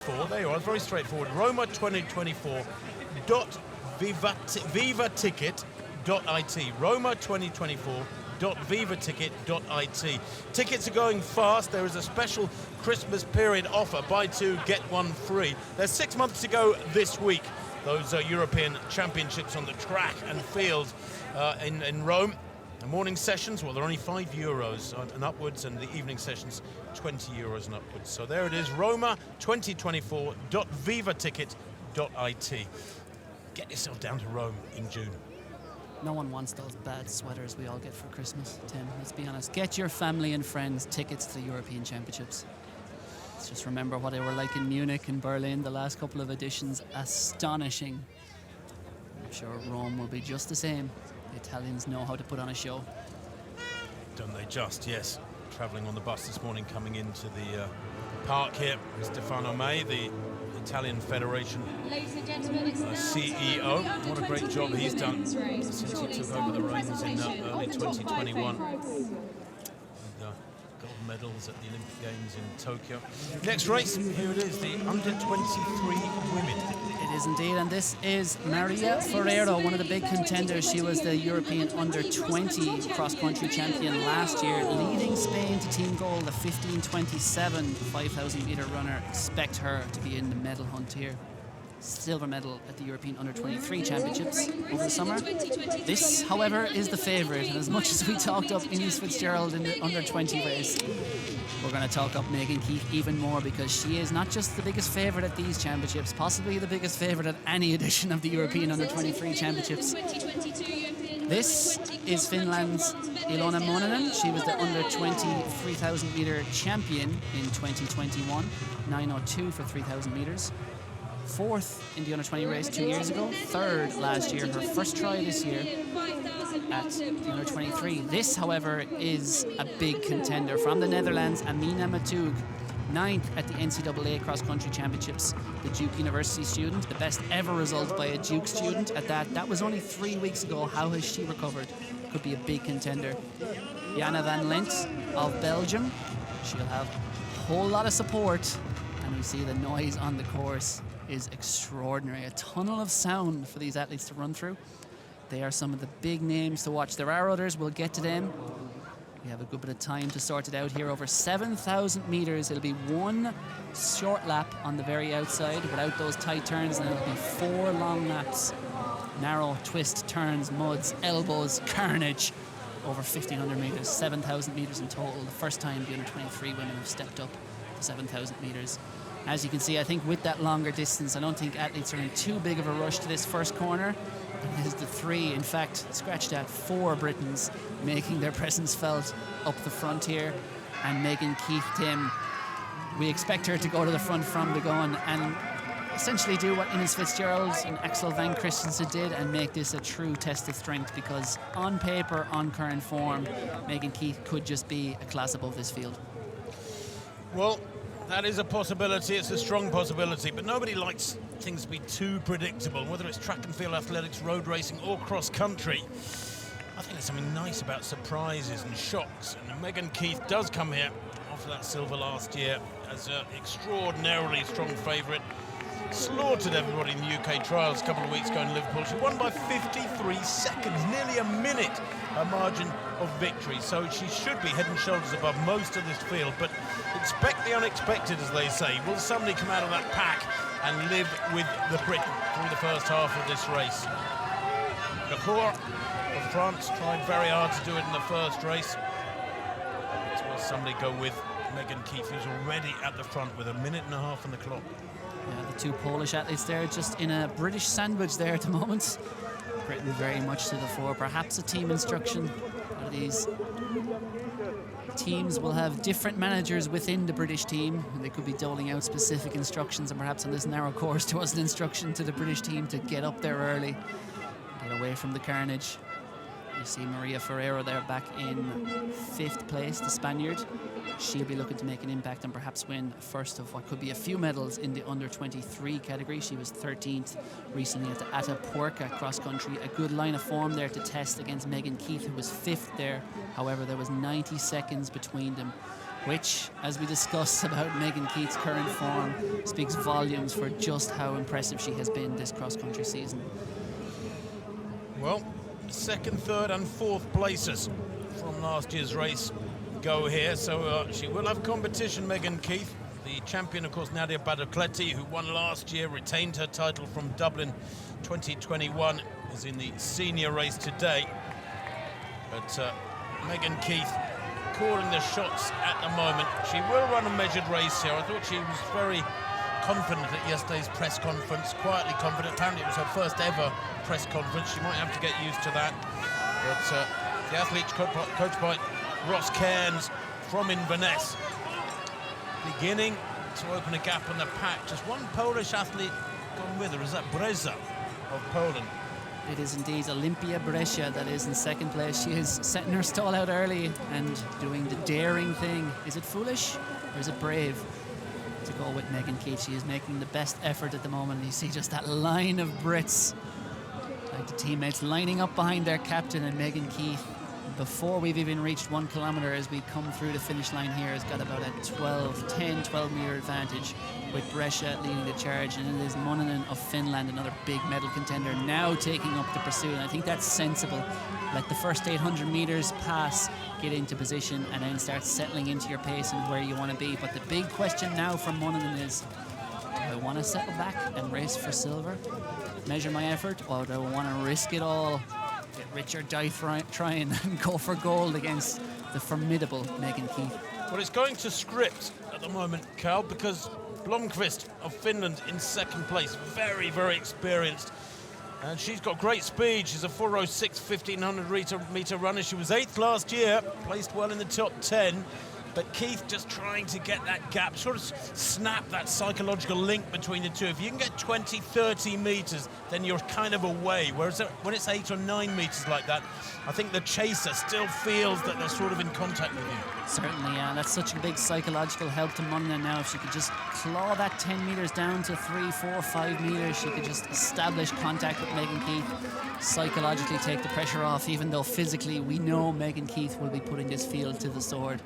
There you are, very straightforward. Roma2024.vivaticket.it. Roma2024.vivaticket.it. Tickets are going fast. There is a special Christmas period offer, buy two, get one free. There's 6 months to go this week. Those European Championships on the track and field in Rome. The morning sessions, well, they're only €5 and upwards, and the evening sessions, €20 and upwards. So there it is, Roma2024.vivaticket.it. Get yourself down to Rome in June. No one wants those bad sweaters we all get for Christmas, Tim. Let's be honest. Get your family and friends tickets to the European Championships. Let's just remember what they were like in Munich and Berlin, the last couple of editions. Astonishing. I'm sure Rome will be just the same. The Italians know how to put on a show. Don't they just, yes. Travelling on the bus this morning, coming into the park here, Stefano May, the Italian Federation CEO. What a great job he's done since he took over the reins in early 2021. Gold medals at the Olympic Games in Tokyo. Next race, here it is, the under-23 women. It is indeed, and this is Maria Ferrero, one of the big contenders. She was the European under-20 cross-country champion last year, leading Spain to team gold, the 15:27 5,000-metre runner. Expect her to be in the medal hunt here. Silver medal at the European Under-23 Championships over the summer. This, however, is the favourite, and as much as we talked up Innes Fitzgerald in the Under-20 race, we're going to talk up Megan Keith even more, because she is not just the biggest favourite at these championships, possibly the biggest favourite at any edition of the European Under-23 Championships. This is Finland's Ilona Mononen. She was the Under-20 3,000-metre champion in 2021, 9:02 for 3,000 metres. Fourth in the Under-20 race 2 years ago, third last year, her first try this year at the Under-23. This, however, is a big contender from the Netherlands, Amina Matoug, ninth at the NCAA Cross-Country Championships, the Duke University student, the best ever result by a Duke student at that. That was only 3 weeks ago. How has she recovered? Could be a big contender. Jana van Lent of Belgium, she'll have a whole lot of support, and we see the noise on the course is extraordinary. A tunnel of sound for these athletes to run through. They are some of the big names to watch. There are others, we'll get to them. We have a good bit of time to sort it out here. Over 7,000 metres. It'll be one short lap on the very outside without those tight turns, and it'll be 4 long laps. Narrow, twist, turns, muds, elbows, carnage. Over 1,500 metres, 7,000 metres in total. The first time the Under-23 women have stepped up to 7,000 metres. As you can see, I think with that longer distance, I don't think athletes are in too big of a rush to this first corner. It is the 3, in fact, scratched at 4 Britons making their presence felt up the front here. And Megan Keith, Tim, we expect her to go to the front from the gun and essentially do what Innes Fitzgerald and Axel Van Christensen did and make this a true test of strength, because on paper, on current form, Megan Keith could just be a class above this field. Well, that is a possibility. It's a strong possibility, but nobody likes things to be too predictable, whether it's track and field athletics, road racing, or cross country. I think there's something nice about surprises and shocks, and Megan Keith does come here after that silver last year as an extraordinarily strong favourite. Slaughtered everybody in the UK trials a couple of weeks ago in Liverpool. She won by 53 seconds, nearly a minute, a margin of victory. So she should be head and shoulders above most of this field, but expect the unexpected, as they say. Will somebody come out of that pack and live with the Briton through the first half of this race? Gahour of France tried very hard to do it in the first race. Will somebody go with Megan Keith, who's already at the front with 1.5 minutes on the clock? Yeah, the 2 Polish athletes there just in a British sandwich there at the moment. Britain very much to the fore. Perhaps a team instruction. These teams will have different managers within the British team, and they could be doling out specific instructions, and perhaps on this narrow course there was an instruction to the British team to get up there early, get away from the carnage. You see Maria Ferrero there back in 5th place, the Spaniard. She'll be looking to make an impact and perhaps win first of what could be a few medals in the Under-23 category. She was 13th recently at the Atapuerca cross-country. A good line of form there to test against Megan Keith, who was 5th there. However, there was 90 seconds between them. which, as we discuss about Megan Keith's current form, speaks volumes for just how impressive she has been this cross-country season. Well, second, third and fourth places from last year's race go here, so she will have competition, Megan Keith. The champion, of course, Nadia Badocleti, who won last year, retained her title from Dublin 2021, is in the senior race today. But Megan Keith calling the shots at the moment. She will run a measured race here. I thought she was very confident at yesterday's press conference, quietly confident. Apparently it was her first ever press conference. She might have to get used to that. But the athletes coached by Ross Cairns from Inverness, beginning to open a gap on the pack. Just one Polish athlete gone with her. Is that Breza of Poland? It is indeed Olympia Brescia that is in second place. She is setting her stall out early and doing the daring thing. Is it foolish or is it brave to go with Megan Keith? She is making the best effort at the moment. You see just that line of Brits, like the teammates lining up behind their captain, and Megan Keith, before we've even reached 1 kilometre, as we come through the finish line here, has got about a 12 metre advantage, with Brescia leading the charge, and it is Monanen of Finland, another big medal contender, now taking up the pursuit. And I think that's sensible. Let the first 800 metres pass, get into position, and then start settling into your pace and where you want to be. But the big question now from Monanen is, do I want to settle back and race for silver, measure my effort, or do I want to risk it all, get rich or die trying and go for gold against the formidable Megan Keith? Well, it's going to script at the moment, Carl, because Blomqvist of Finland in second place, very, very experienced. And she's got great speed. She's a 4:06 1500-metre runner. She was 8th last year, placed well in the top 10. But Keith just trying to get that gap, sort of snap that psychological link between the two. If you can get 20, 30 metres, then you're kind of away. Whereas when it's 8 or 9 metres like that, I think the chaser still feels that they're sort of in contact with you. Certainly, yeah. That's such a big psychological help to Monanen now. If she could just claw that 10 metres down to 3, 4, 5 metres, she could just establish contact with Megan Keith, psychologically take the pressure off, even though physically we know Megan Keith will be putting this field to the sword.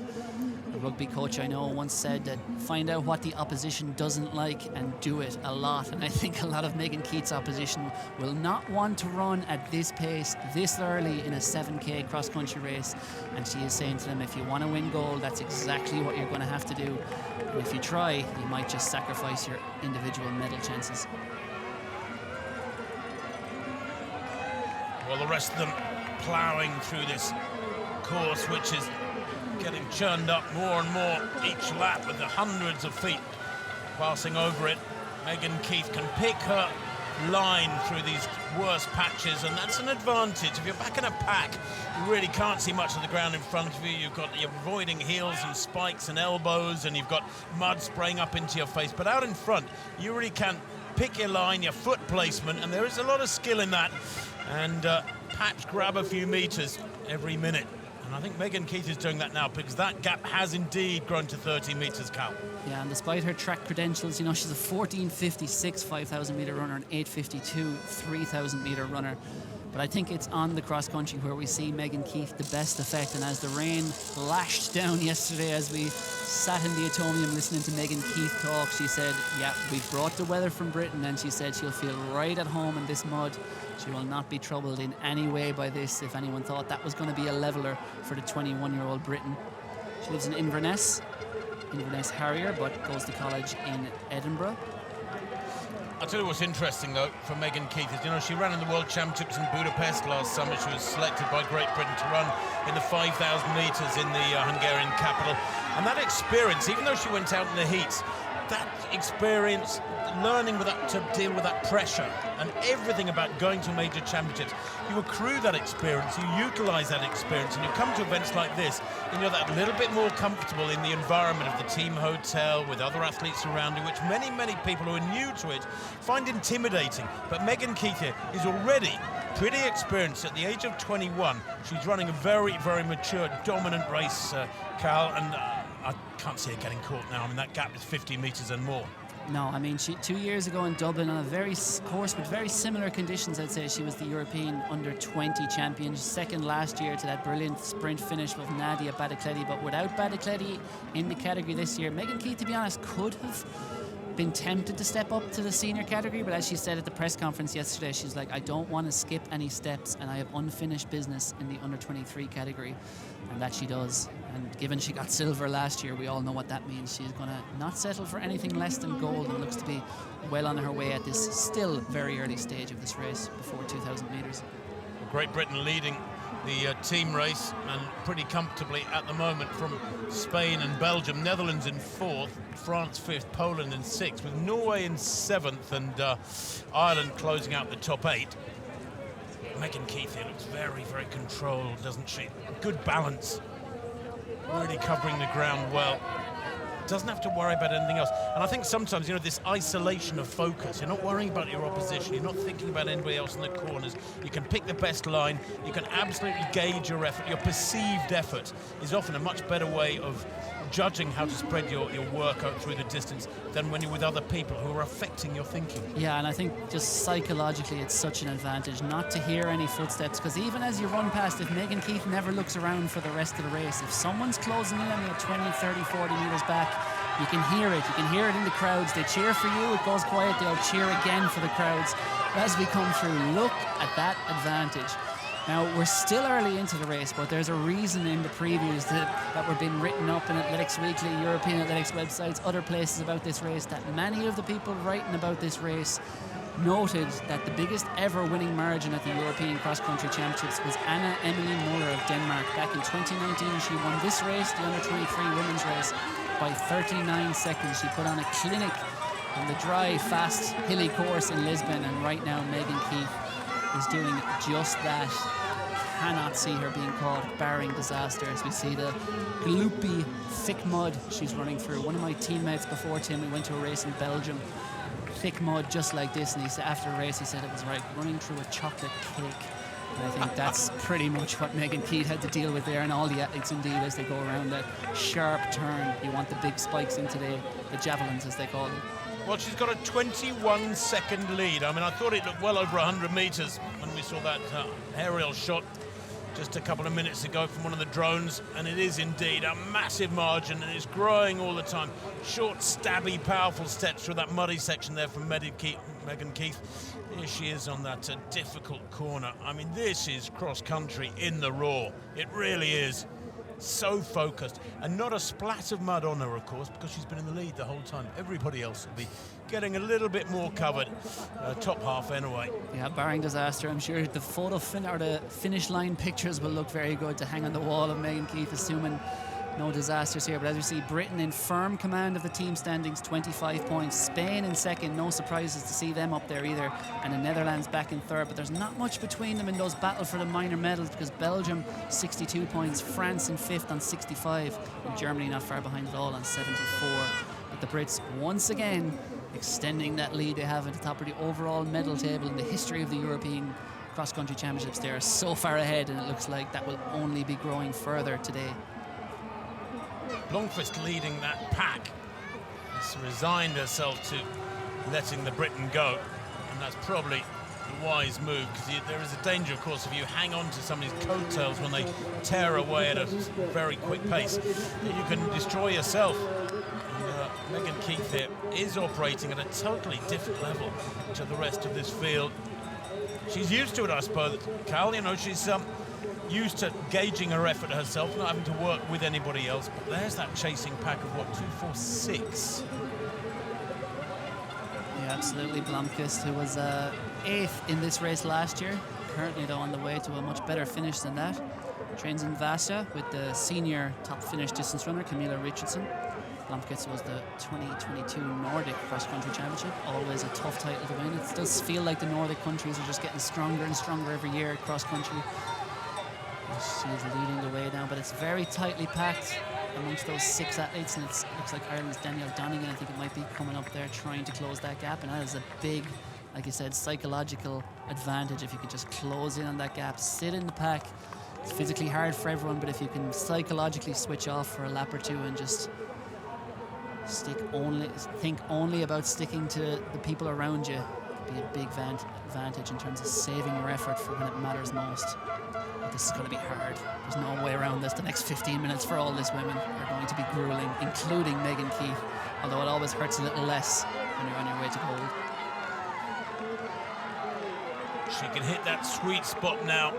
A rugby coach I know once said that find out what the opposition doesn't like and do it a lot. And I think a lot of Megan Keith's opposition will not want to run at this pace this early in a 7K cross-country race. And she is saying to them, if you want to win gold, that's exactly what you're going to have to do. And if you try, you might just sacrifice your individual medal chances. Well, the rest of them ploughing through this course, which is getting churned up more and more each lap with the hundreds of feet passing over it. Megan Keith can pick her line through these worst patches, and that's an advantage. If you're back in a pack, you really can't see much of the ground in front of you. You're avoiding heels and spikes and elbows, and you've got mud spraying up into your face. But out in front, you really can pick your line, your foot placement, and there is a lot of skill in that. And perhaps grab a few meters every minute. And I think Megan Keith is doing that now, because that gap has indeed grown to 30 meters, Cal. Yeah, and despite her track credentials, you know, she's a 14:56 5,000 meter runner and 8:52 3,000 meter runner. But I think it's on the cross country where we see Megan Keith the best effect. And as the rain lashed down yesterday, as we sat in the Atomium listening to Megan Keith talk, she said, yeah, we've brought the weather from Britain, and she said she'll feel right at home in this mud. She will not be troubled in any way by this, if anyone thought that was going to be a leveler for the 21-year-old Briton. She lives in Inverness Harrier, but goes to college in Edinburgh. I'll tell you what's interesting, though, for Megan Keith is, you know, she ran in the World Championships in Budapest last summer. She was selected by Great Britain to run in the 5,000 metres in the Hungarian capital. And that experience, even though she went out in the heats, that experience, learning to deal with that pressure and everything about going to major championships, you accrue that experience, you utilise that experience, and you come to events like this, and you're that little bit more comfortable in the environment of the team hotel with other athletes around you, which many, many people who are new to it find intimidating. But Megan Keith here is already pretty experienced. At the age of 21, she's running a very, very mature, dominant race, Cal, and I can't see her getting caught now. I mean, that gap is 50 metres and more. No, I mean, 2 years ago in Dublin on a course with very similar conditions, I'd say she was the European under-20 champion. Second last year to that brilliant sprint finish with Nadia Badicletti. But without Badicletti in the category this year, Megan Keith, to be honest, could have been tempted to step up to the senior category, but as she said at the press conference yesterday, she's like, I don't want to skip any steps, and I have unfinished business in the under-23 category, and that she does. And given she got silver last year, we all know what that means. She's going to not settle for anything less than gold, and looks to be well on her way at this still very early stage of this race before 2,000 metres. Great Britain leading the team race, and pretty comfortably at the moment from Spain and Belgium. Netherlands in 4th, France 5th, Poland in 6th, with Norway in 7th, and Ireland closing out the top 8. Megan Keith here looks very, very controlled, doesn't she? Good balance, really covering the ground well. Doesn't have to worry about anything else. And I think sometimes, you know, this isolation of focus, you're not worrying about your opposition, you're not thinking about anybody else in the corners. You can pick the best line, you can absolutely gauge your effort. Your perceived effort is often a much better way of judging how to spread your work out through the distance than when you're with other people who are affecting your thinking. Yeah, and I think just psychologically it's such an advantage not to hear any footsteps, because even as you run past, if Megan Keith never looks around for the rest of the race, if someone's closing in on you 20, 30, 40 metres back, you can hear it. You can hear it in the crowds. They cheer for you, it goes quiet, they'll cheer again for the crowds as we come through. Look at that advantage. Now, we're still early into the race, but there's a reason in the previews that were being written up in Athletics Weekly, European Athletics websites, other places about this race, that many of the people writing about this race noted that the biggest ever winning margin at the European Cross Country Championships was Anna Emilie Muller of Denmark. Back in 2019, she won this race, the under-23 women's race, by 39 seconds. She put on a clinic on the dry, fast, hilly course in Lisbon, and right now Megan Keith is doing just that. Cannot see her being caught, barring disaster, as we see the gloopy, thick mud she's running through. One of my teammates before Tim, we went to a race in Belgium, thick mud just like this, and he said after the race, he said it was like running through a chocolate cake. And I think that's pretty much what Megan Keith had to deal with there, and all the athletes indeed, as they go around that sharp turn. You want the big spikes into the javelins, as they call them. Well, she's got a 21-second lead. I mean, I thought it looked well over 100 metres when we saw that aerial shot just a couple of minutes ago from one of the drones, and it is indeed a massive margin, and it's growing all the time. Short, stabby, powerful steps through that muddy section there from Megan Keith. Here she is on that difficult corner. I mean, this is cross-country in the raw. It really is. So focused, and not a splat of mud on her, of course, because she's been in the lead the whole time. Everybody else will be getting a little bit more covered, top half anyway. Yeah, barring disaster, I'm sure the the finish line pictures will look very good to hang on the wall of Megan Keith, assuming no disasters here. But as we see, Britain in firm command of the team standings, 25 points. Spain in second, no surprises to see them up there either. And the Netherlands back in third, but there's not much between them in those battles for the minor medals, because Belgium 62 points, France in fifth on 65, and Germany not far behind at all on 74. But the Brits once again extending that lead they have at the top of the overall medal table in the history of the European cross-country championships. They are so far ahead, and it looks like that will only be growing further today. Blomqvist leading that pack. Has resigned herself to letting the Briton go, and that's probably the wise move, because there is a danger, of course, if you hang on to somebody's coattails when they tear away at a very quick pace, that you can destroy yourself. And Megan Keith here is operating at a totally different level to the rest of this field. She's used to it, I suppose, Cal. You know, she's used to gauging her effort herself, not having to work with anybody else. But there's that chasing pack of, what, 2:46. Yeah, absolutely. Blomqvist, who was 8th in this race last year, currently though on the way to a much better finish than that. Trains in Vasa with the senior top Finnish distance runner Camilla Richardson. Blomqvist was the 2022 Nordic cross-country championship, always a tough title to win. It does feel like the Nordic countries are just getting stronger and stronger every year at cross-country. She is leading the way now, but it's very tightly packed amongst those 6 athletes, and it looks like Ireland's Danielle Donegan, I think it might be, coming up there trying to close that gap, and that is a big, like you said, psychological advantage if you could just close in on that gap, sit in the pack. It's physically hard for everyone, but if you can psychologically switch off for a lap or two and just Think only about sticking to the people around you. Be a big advantage in terms of saving your effort for when it matters most. But this is going to be hard. There's no way around this. The next 15 minutes for all these women are going to be grueling, including Megan Keith, although it always hurts a little less when you're on your way to gold. She can hit that sweet spot now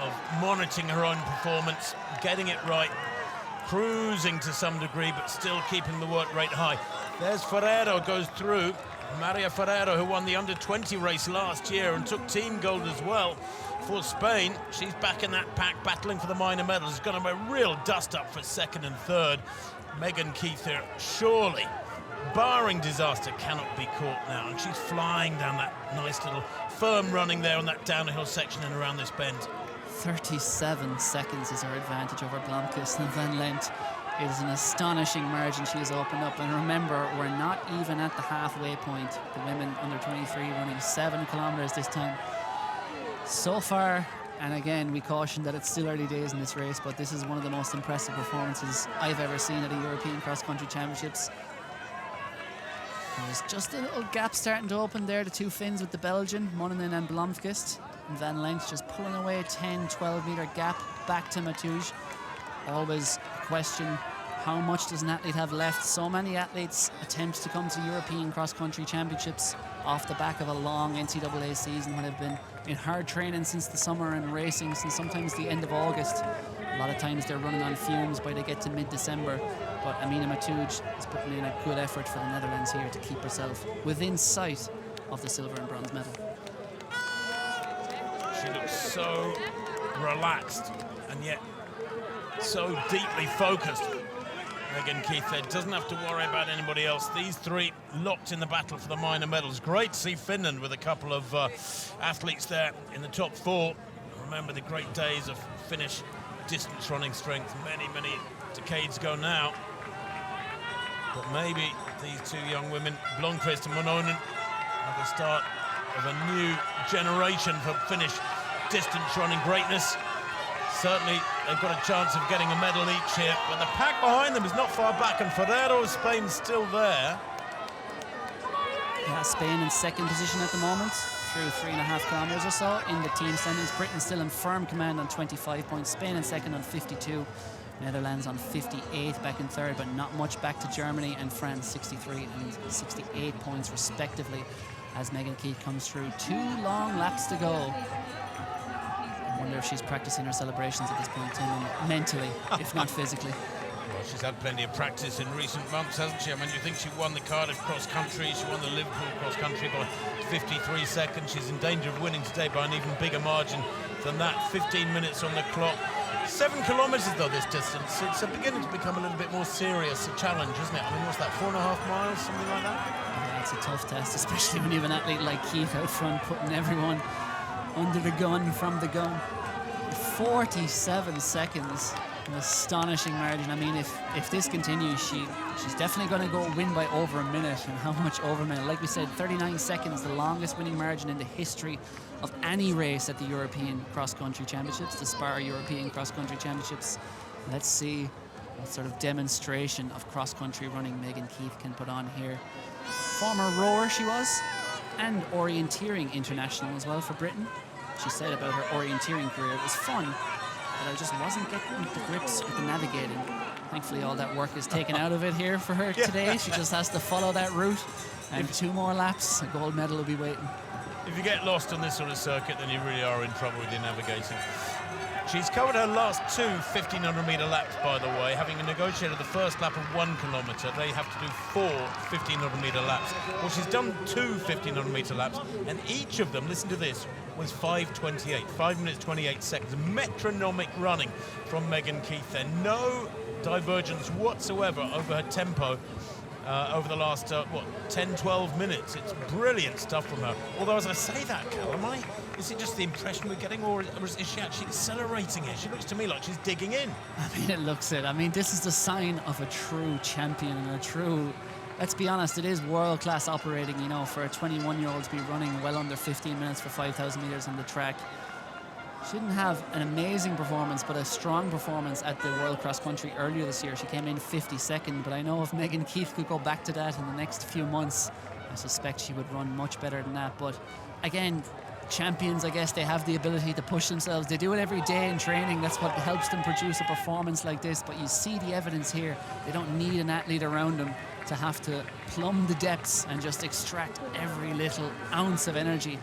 of monitoring her own performance, getting it right, cruising to some degree, but still keeping the work rate high. There's Ferrero, goes through. Maria Ferrero, who won the under-20 race last year and took team gold as well for Spain. She's back in that pack, battling for the minor medals. It's going to be a real dust-up for second and third. Megan Keith here, surely, barring disaster, cannot be caught now. And she's flying down that nice little firm running there on that downhill section and around this bend. 37 seconds is her advantage over Blomqvist and Van Lent. It is an astonishing margin she has opened up. And remember, we're not even at the halfway point. The women under 23 running 7 kilometers this time. So far, and again, we caution that it's still early days in this race, but this is one of the most impressive performances I've ever seen at a European cross-country championships. There's just a little gap starting to open there, the two Finns with the Belgian, Mononen and Blomqvist. And Van Lent just pulling away a 10-12 metre gap back to Matouj. Always a question, how much does an athlete have left? So many athletes attempt to come to European cross-country championships off the back of a long NCAA season when they've been in hard training since the summer and racing since sometimes the end of August. A lot of times they're running on fumes by they get to mid-December. But Amina Matouj is putting in a good effort for the Netherlands here to keep herself within sight of the silver and bronze medal. She looks so relaxed and yet so deeply focused. Megan Keith there doesn't have to worry about anybody else. These three locked in the battle for the minor medals. Great to see Finland with a couple of athletes there in the top 4. Remember the great days of Finnish distance running strength many decades ago now. But maybe these two young women, Blomqvist and Mononen, are the start of a new generation for Finnish distance running greatness. Certainly they've got a chance of getting a medal each here, but the pack behind them is not far back, and Ferrero of Spain's still there. Yeah, Spain in second position at the moment, through 3.5 kilometres or so in the team standings. Britain still in firm command on 25 points, Spain in second on 52, Netherlands on 58 back in third, but not much back to Germany and France 63 and 68 points respectively as Megan Keith comes through. 2 long laps to go. I wonder if she's practicing her celebrations at this point in time, mentally, if not physically. Well, she's had plenty of practice in recent months, hasn't she? I mean, you think she won the Cardiff cross country, she won the Liverpool cross country by 53 seconds. She's in danger of winning today by an even bigger margin than that. 15 minutes on the clock. 7 kilometres though, this distance. It's beginning to become a little bit more serious, a challenge, isn't it? I mean, what's that, 4.5 miles, something like that? Yeah, it's a tough test, especially when you have an athlete like Keith out front, putting everyone under the gun, from the gun. 47 seconds, an astonishing margin. I mean, if this continues, she's definitely going to go win by over a minute. And how much over a minute? Like we said, 39 seconds, the longest winning margin in the history of any race at the European Cross-Country Championships, the Spar European Cross-Country Championships. Let's see what sort of demonstration of cross-country running Megan Keith can put on here. Former rower she was, and orienteering international as well for Britain. She said about her orienteering career, it was fun, but I just wasn't getting the grips with the navigating. Thankfully, all that work is taken out of it here for her today. She just has to follow that route, and 2 more laps, a gold medal will be waiting. If you get lost on this sort of circuit, then you really are in trouble with your navigating. She's covered her last 2 1,500-metre laps, by the way, having negotiated the first lap of 1 kilometre. They have to do 4 1,500-metre laps. Well, she's done 2 1,500-metre laps, and each of them, listen to this, was 5:28, 5 minutes 28 seconds. Metronomic running from Megan Keith there. No divergence whatsoever over her tempo over the last, 10, 12 minutes. It's brilliant stuff from her. Although, as I say that, Cal, is it just the impression we're getting, or is she actually accelerating it? She looks to me like she's digging in. I mean, it looks it. I mean, this is the sign of a true champion and a true... Let's be honest, it is world-class operating, you know, for a 21-year-old to be running well under 15 minutes for 5,000 metres on the track. She didn't have an amazing performance, but a strong performance at the World Cross Country earlier this year. She came in 52nd, but I know if Megan Keith could go back to that in the next few months, I suspect she would run much better than that. But again, champions, I guess, they have the ability to push themselves. They do it every day in training. That's what helps them produce a performance like this. But you see the evidence here. They don't need an athlete around them to have to plumb the depths and just extract every little ounce of energy.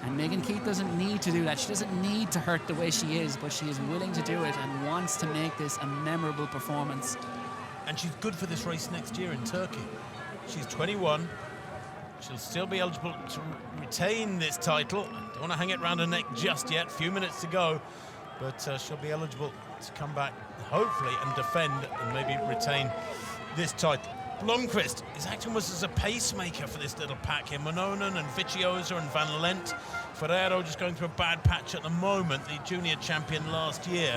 And Megan Keith doesn't need to do that. She doesn't need to hurt the way she is, but she is willing to do it and wants to make this a memorable performance. And she's good for this race next year in Turkey. She's 21. She'll still be eligible to retain this title. I don't want to hang it around her neck just yet. Few minutes to go. But she'll be eligible to come back, hopefully, and defend and maybe retain this title. Blomqvist is acting almost as a pacemaker for this little pack here. Mononen and Viciosa and Van Lent. Ferrero just going through a bad patch at the moment, the junior champion last year.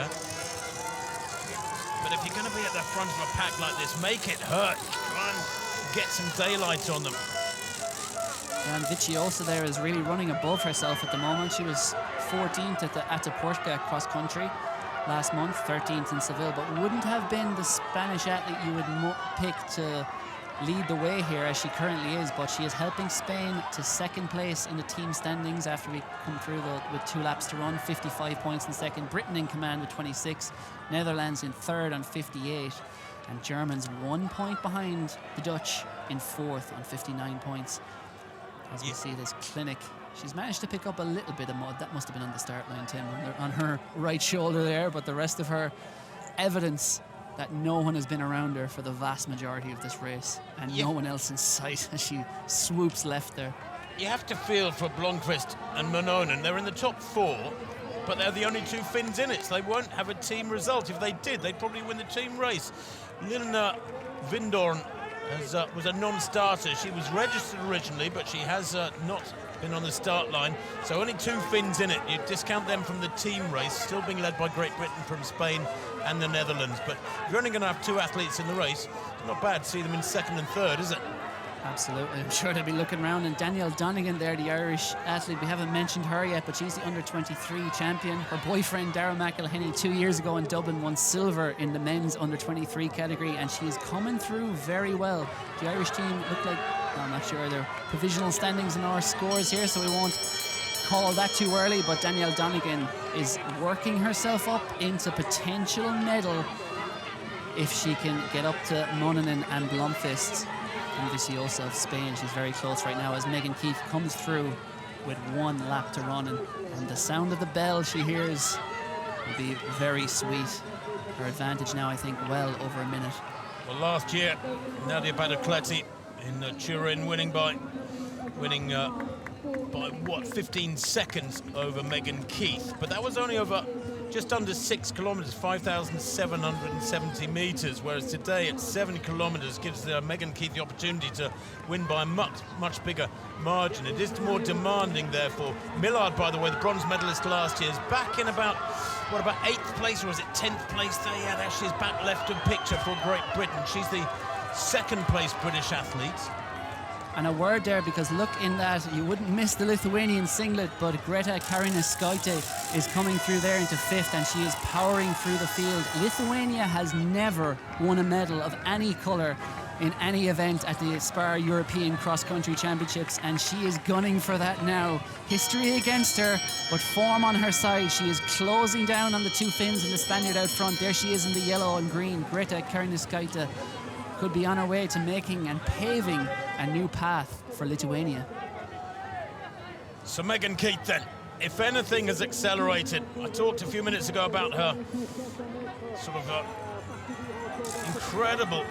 But if you're going to be at the front of a pack like this, make it hurt. Try and get some daylight on them. And Viciosa there is really running above herself at the moment. She was 14th at the Atapuerca cross country last month, 13th in Seville, but wouldn't have been the Spanish athlete you would pick to lead the way here as she currently is, but she is helping Spain to second place in the team standings after we come through with 2 laps to run, 55 points in second, Britain in command with 26, Netherlands in third on 58, and Germans 1 point behind the Dutch in fourth on 59 points. As we see this clinic, she's managed to pick up a little bit of mud. That must have been on the start line, Tim, on her right shoulder there, but the rest of her, evidence that no one has been around her for the vast majority of this race, and no one else in sight as she swoops left there. You have to feel for Blomqvist and Mononen. They're in the top 4, but they're the only 2 Finns in it, so they won't have a team result. If they did, they'd probably win the team race. Lina Vindorn was a non-starter. She was registered originally, but she has not been on the start line. So only 2 Finns in it. You discount them from the team race, still being led by Great Britain from Spain and the Netherlands. But if you're only going to have 2 athletes in the race, it's not bad to see them in second and third, is it? Absolutely. I'm sure they'll be looking around. And Danielle Donegan there, the Irish athlete, we haven't mentioned her yet, but she's the under-23 champion. Her boyfriend, Darragh McElhinney, 2 years ago in Dublin, won silver in the men's under-23 category, and she's coming through very well. The Irish team look like, I'm not sure, their provisional standings and our scores here, so we won't call that too early, but Danielle Donegan is working herself up into potential medal if she can get up to Mononen and Blomqvist. And Viciosa of Spain, she's very close right now as Megan Keith comes through with 1 lap to run, and the sound of the bell she hears will be very sweet. Her advantage now, I think, well over a minute. Well, last year, Nadia Badakleti in Turin winning by 15 seconds over Megan Keith, but that was only over just under 6 kilometres, 5,770 metres, whereas today at 7 kilometres gives Megan Keith the opportunity to win by a much bigger margin. It is more demanding, therefore. Millard, by the way, the bronze medalist last year, is back in about 8th place, or was it 10th place there? Yeah, there she is, back left of picture for Great Britain. She's the 2nd place British athlete. And a word there, because look in that, you wouldn't miss the Lithuanian singlet, but Greta Kariniskaitė is coming through there into 5th, and she is powering through the field. Lithuania has never won a medal of any colour in any event at the Spar European Cross Country Championships, and she is gunning for that now. History against her, but form on her side. She is closing down on the 2 Finns and the Spaniard out front. There she is in the yellow and green. Greta Kariniskaitė could be on her way to making and paving a new path for Lithuania. So Megan Keith then, if anything has accelerated, I talked a few minutes ago about her sort of incredible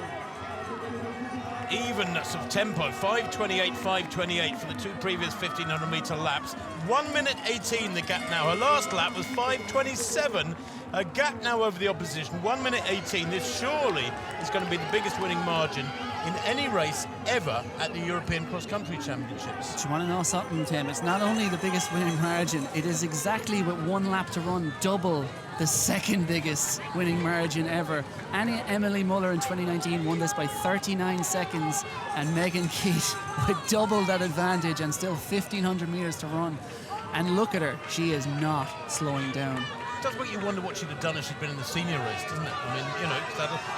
evenness of tempo, 5:28 for the 2 previous 1,500 metre laps. 1 minute 18 the gap now. Her last lap was 5:27. A gap now over the opposition, 1 minute 18. This surely is going to be the biggest winning margin in any race ever at the European Cross Country Championships. Do you want to know something, Tim? It's not only the biggest winning margin, it is exactly with 1 lap to run, double the 2nd biggest winning margin ever. Emily Muller in 2019 won this by 39 seconds, and Megan Keith with double that advantage and still 1,500 metres to run. And look at her, she is not slowing down. It does make you wonder what she'd have done if she'd been in the senior race, doesn't it? I mean, you know,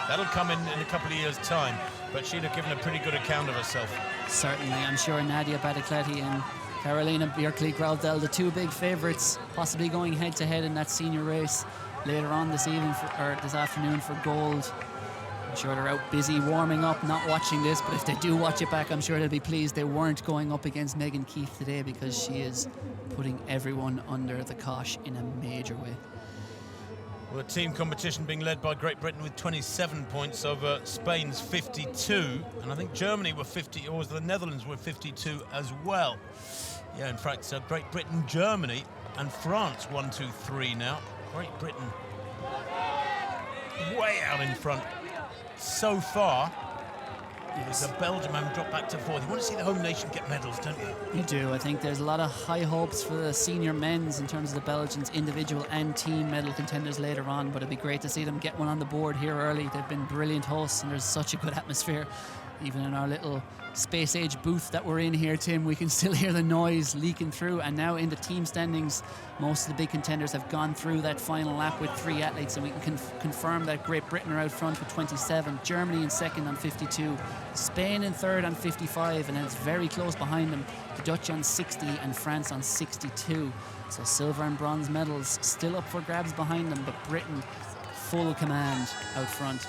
that'll come in a couple of years' time, but she'd have given a pretty good account of herself. Certainly, I'm sure Nadia Badicletti and Carolina Björkli-Graudel, the two big favourites, possibly going head-to-head in that senior race later on this evening or this afternoon for gold. I'm sure they're out busy warming up, not watching this, but if they do watch it back, I'm sure they'll be pleased they weren't going up against Megan Keith today, because she is putting everyone under the cosh in a major way. Well, the team competition being led by Great Britain with 27 points over Spain's 52, and I think Germany were 50, or was the Netherlands were 52 as well. Yeah, in fact, Great Britain, Germany, and France 1, 2, 3 now. Great Britain way out in front so far. Yes. The Belgium have dropped back to fourth. You want to see the home nation get medals, don't you? You do. I think there's a lot of high hopes for the senior men's in terms of the Belgians' individual and team medal contenders later on, but it'd be great to see them get one on the board here early. They've been brilliant hosts, and there's such a good atmosphere. Even in our little space age booth that we're in here, Tim, we can still hear the noise leaking through. And now in the team standings, most of the big contenders have gone through that final lap with 3 athletes, and we can confirm that Great Britain are out front with 27, Germany in second on 52, Spain in third on 55, and then it's very close behind them, the Dutch on 60 and France on 62. So silver and bronze medals still up for grabs behind them, but Britain full command out front.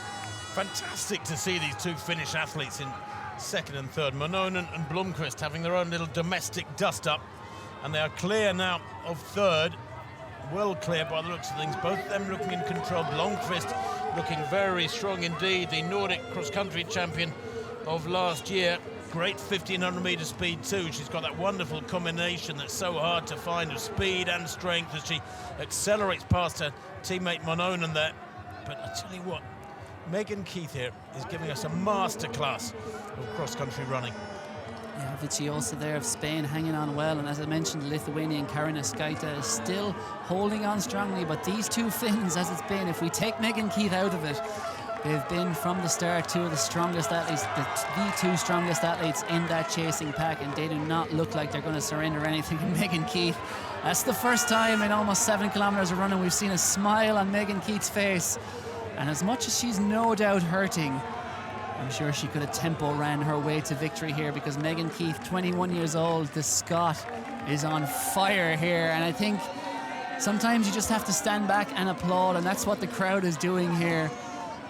Fantastic to see these two Finnish athletes in second and third. Mononen and Blomqvist having their own little domestic dust-up, and they are clear now of third. Well clear by the looks of things. Both of them looking in control. Blomqvist looking very strong indeed. The Nordic cross-country champion of last year. Great 1,500 metre speed too. She's got that wonderful combination that's so hard to find of speed and strength as she accelerates past her teammate Mononen there. But I tell you what, Megan Keith here is giving us a masterclass of cross-country running. Yeah, Viciosa there of Spain hanging on well, and as I mentioned, the Lithuanian Karina Skaita is still holding on strongly, but these two Finns, as it's been, if we take Megan Keith out of it, they've been from the start two of the strongest athletes, the two strongest athletes in that chasing pack, and they do not look like they're going to surrender anything to Megan Keith. That's the first time in almost 7 kilometres of running we've seen a smile on Megan Keith's face. And as much as she's no doubt hurting, I'm sure she could have tempo ran her way to victory here, because Megan Keith, 21 years old, the Scot, is on fire here. And I think sometimes you just have to stand back and applaud, and that's what the crowd is doing here.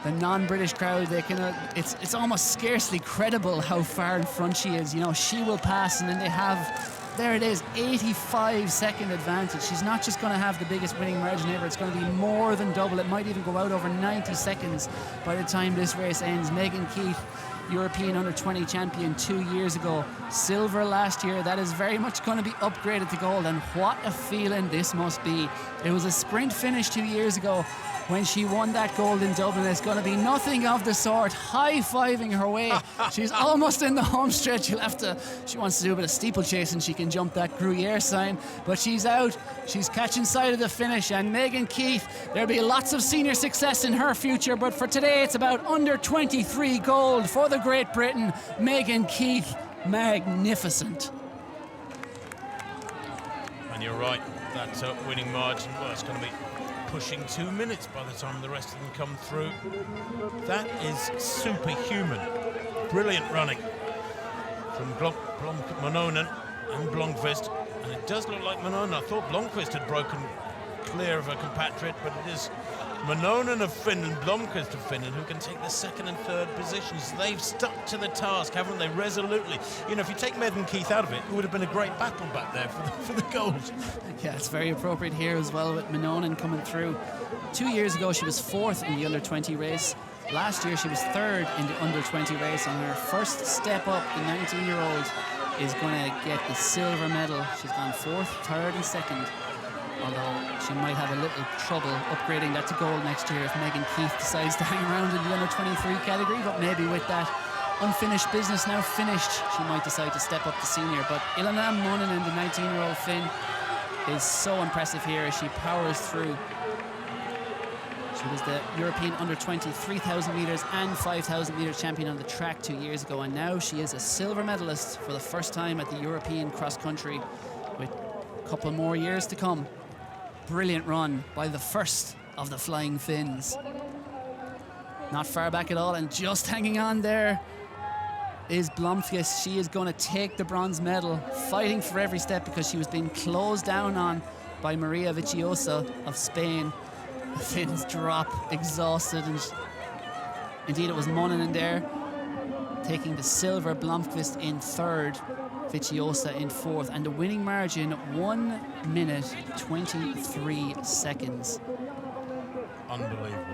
The non-British crowd, they can. It's almost scarcely credible how far in front she is. You know, she will pass, and then they have. There it is, 85-second advantage. She's not just going to have the biggest winning margin ever, it's going to be more than double. It might even go out over 90 seconds by the time this race ends. Megan Keith, European Under-20 champion 2 years ago, silver last year. That is very much going to be upgraded to gold, and what a feeling this must be. It was a sprint finish 2 years ago when she won that gold in Dublin. It's going to be nothing of the sort. High-fiving her way. She's almost in the home stretch. She wants to do a bit of steeplechase, and she can jump that Gruyere sign, but she's out. She's catching sight of the finish, and Megan Keith, there'll be lots of senior success in her future, but for today it's about under 23 gold for the Great Britain. Megan Keith, magnificent. And you're right, that winning margin, well, it's going to be pushing 2 minutes by the time the rest of them come through. That is superhuman. Brilliant running from Mononen and Blomqvist. And it does look like Mononen. I thought Blomqvist had broken clear of her compatriot, but it is Mononen of Finland, Blomqvist of Finland, who can take the second and third positions. They've stuck to the task, haven't they, resolutely. You know, if you take Megan Keith out of it, it would have been a great battle back there for the gold. Yeah, it's very appropriate here as well with Mononen coming through. 2 years ago, she was fourth in the under-20 race. Last year, she was third in the under-20 race. On her first step up, the 19-year-old is going to get the silver medal. She's gone fourth, third, and second. Although she might have a little trouble upgrading that to gold next year if Megan Keith decides to hang around in the under-23 category. But maybe with that unfinished business now finished, she might decide to step up to senior. But Ilona Mononen, the 19-year-old Finn, is so impressive here as she powers through. She was the European under-20 3,000 metres and 5,000 metres champion on the track 2 years ago, and now she is a silver medalist for the first time at the European cross-country with couple more years to come. Brilliant run by the first of the Flying Finns. Not far back at all, and just hanging on there is Blomqvist. She is going to take the bronze medal, fighting for every step because she was being closed down on by Maria Viciosa of Spain. The Finns drop, exhausted, and indeed it was Monanen there taking the silver, Blomqvist in third, Viciosa in fourth, and the winning margin 1 minute 23 seconds. Unbelievable.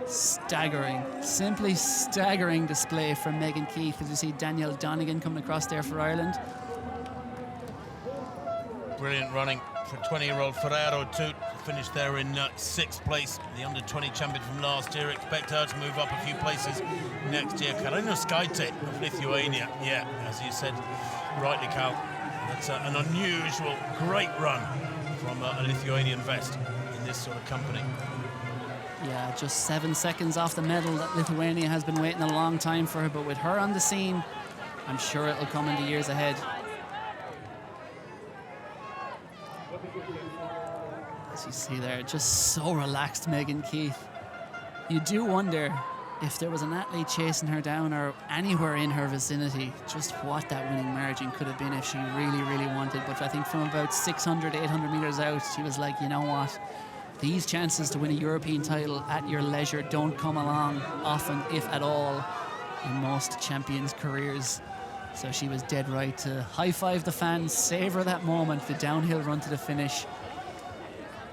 Staggering, simply staggering display from Megan Keith. As you see Danielle Donegan coming across there for Ireland. Brilliant running for 20-year-old Ferrero too. Finished there in 6th place, the under-20 champion from last year. Expect her to move up a few places next year. Karina Skaite of Lithuania. Yeah, as you said rightly, Cal, that's an unusual, great run from a Lithuanian vest in this sort of company. Yeah, just 7 seconds off the medal. That Lithuania has been waiting a long time for her, but with her on the scene, I'm sure it'll come in the years ahead. As you see there, just so relaxed, Megan Keith. You do wonder if there was an athlete chasing her down or anywhere in her vicinity, just what that winning margin could have been if she really, really wanted. But I think from about 600, 800 meters out, she was like, you know what? These chances to win a European title at your leisure don't come along often, if at all, in most champions' careers. So she was dead right to high-five the fans, savour that moment, the downhill run to the finish.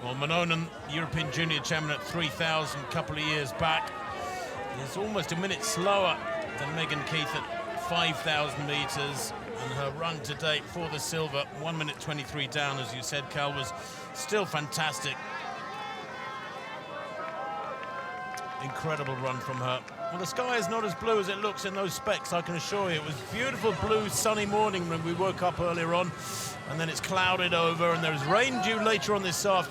Well, Monanen, European junior champion at 3,000 a couple of years back, is almost a minute slower than Megan Keith at 5,000 metres. And her run to date for the silver, 1 minute 23 down, as you said, Cal, was still fantastic. Incredible run from her. Well, the sky is not as blue as it looks in those specs, I can assure you. It was a beautiful blue sunny morning when we woke up earlier on, and then it's clouded over, and there's rain due later on this afternoon.